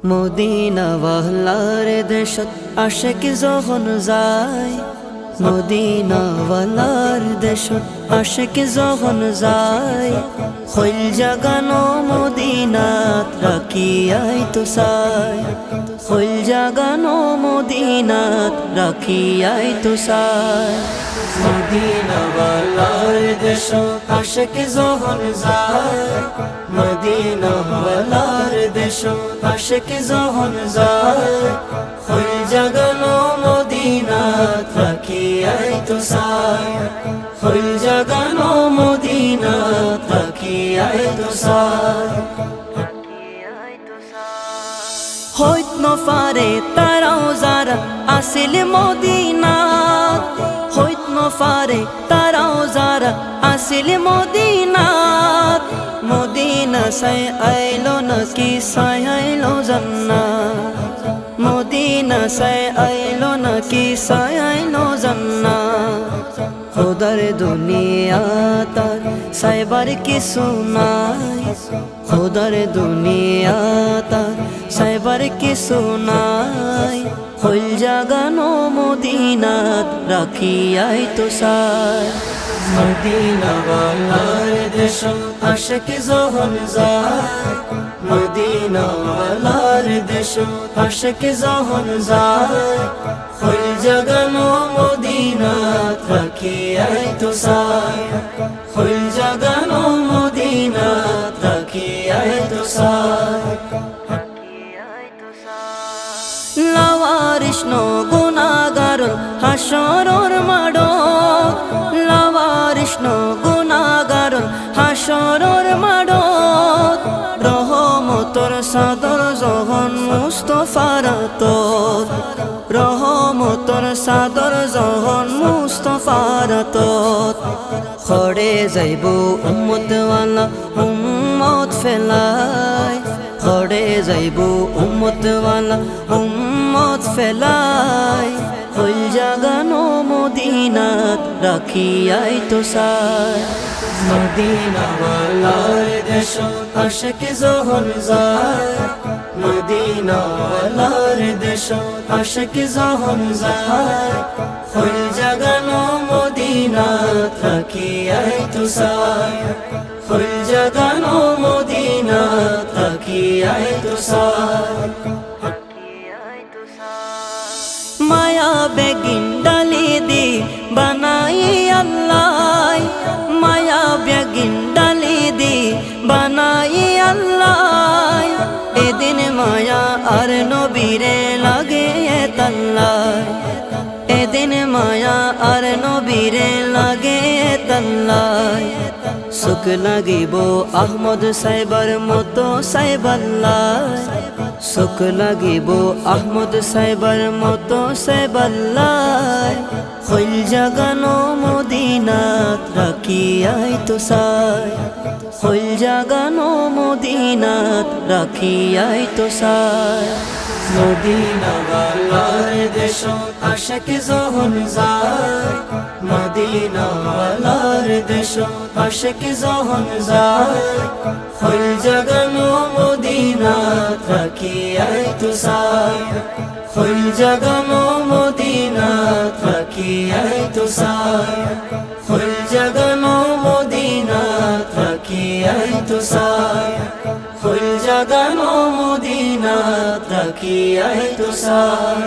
Medina ওয়ালার দেশত আশিক যখন যায়, মদিনা ওয়ালার দেশত আশিক যখন যায়, হইল জাগানো মদিনাত রাখিয়াই তো চাই, হইল জাগানো মদিনাত রাখিয়াই তো চাই। মদিনা ওয়ালার দেশত আশিক যখন যায়, মদিনা ওয়ালার দেশত আশিক যখন যায়, হইল জাগানো মদিনাত রাখিয়াই তো চাই, হইল জাগানো মদিনাত রাখিয়াই তো চাই। হইত নফারে তারাও যারা আসিল মদিনাত, হইত নফারে তারাও যারা আসিল মদিনাত, মদিনা সাই আইলো নাকি সাই আইলো জান্নাত, মদিনা সাই আইলো নাকি সাই আইলো জান্নাত। খোদার দুনিয়া তার সাইবার কিছু নাই, খোদার দুনিয়া তার সাইবার কিছু নাই, হইল জাগানো মদিনাত রাখিয়াই তো চাই। মদিনা ওয়ালার দেশত আশিক যখন যায়, মদিনা ওয়ালার দেশত আশিক যখন যায়, হইল জাগানো মদিনাত রাখিয়াই তো চাই, হইল জাগানো মদিনাত রাখিয়াই তো চাই। লাওয়ারিস নো গুনাহগার হাসরর মাডত, লাওয়ারিস নো গুনাহগার হাসরর মাডত, রহমতর সাদর যখন মুস্তাফার হাতত, রহমতর সাদর যখন মুস্তাফার হাতত, খড়ে যাইব উম্মতওয়ালা উম্মত ফেলাই, খড়ে যাইব উম্মতওয়ালা উম্মত ফেলাই, হইল জাগানো মদিনাত রাখিয়াই তো চাই। মদিনা ওয়ালার দেশত আশিক যখন যায়, মদিনা ওয়ালার দেশত আশিক যখন যায়, হইল জাগানো মদিনাত রাখিয়াই তো চাই, হইল জাগানো মদিনাত রাখিয়াই তো চাই। মায়া বেগিন ডালি দি বানাই আল্লাহ, মায়া বেগিন ডালি দি বানাই আল্লাহ, এদিন মায়া আর নবীরে লাগে তাল্লাই, এদিন মায়া আর নবীরে লাগে তাল্লাই, সুখ লাগিব আহমদ সাইবার মতো সাইবাল্লাই, সুখ লাগিব আহমদ সাইবার মতো সাইবাল্লাই, হইল জাগানো মদিনাত রাখিয়াই তো চাই, হইল জাগানো মদিনাত রাখিয়াই তো চাই। মদিনা ওয়ালার দেশত আশিক যখন যায়, মদিনা ওয়ালার দেশত আশিক যখন যায়, হইল জাগানো মদিনাত রাখিয়াই তো চাই, হইল জাগানো মদিনাত রাখিয়াই তো চাই, হইল জাগানো মদিনাত রাখিয়াই তো চাই, হইল জাগানো মদিনাত রাখিয়াই তো চাই।